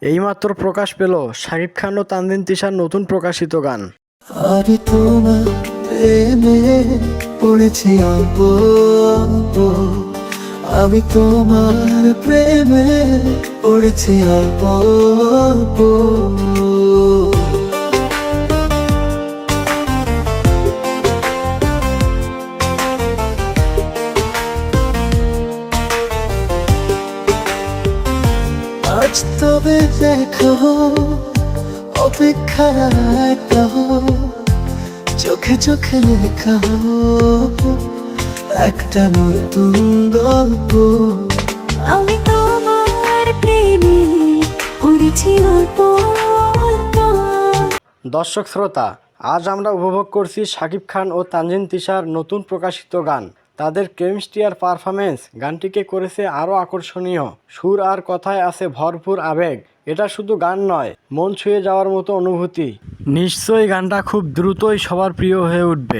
এইমাত্র প্রকাশ পেল শাকিব খান ও তানজিন তিশার নতুন প্রকাশিত গান। আমি তোমার প্রেমে পড়েছি অল্প অল্প, আমি তোমার প্রেমে পড়েছি অল্প অল্প। আজ তবে দেখো অপেক্ষায় দেখো, চোখে চোখে লেখা একটা নতুন গল্প। আমি তোমার প্রেমে পড়েছি অল্প অল্প। দর্শক শ্রোতা, আজ আমরা উপভোগ করছি শাকিব খান ও তানজিন তিশার নতুন প্রকাশিত গান। তাদের কেমিস্ট্রি আর পারফরমেন্স গানটিকে করেছে আরও আকর্ষণীয়। সুর আর কথায় আছে ভরপুর আবেগ। এটা শুধু গান নয়, মন ছুঁয়ে যাওয়ার মতো অনুভূতি। নিশ্চয়ই গানটা খুব দ্রুতই সবার প্রিয় হয়ে উঠবে।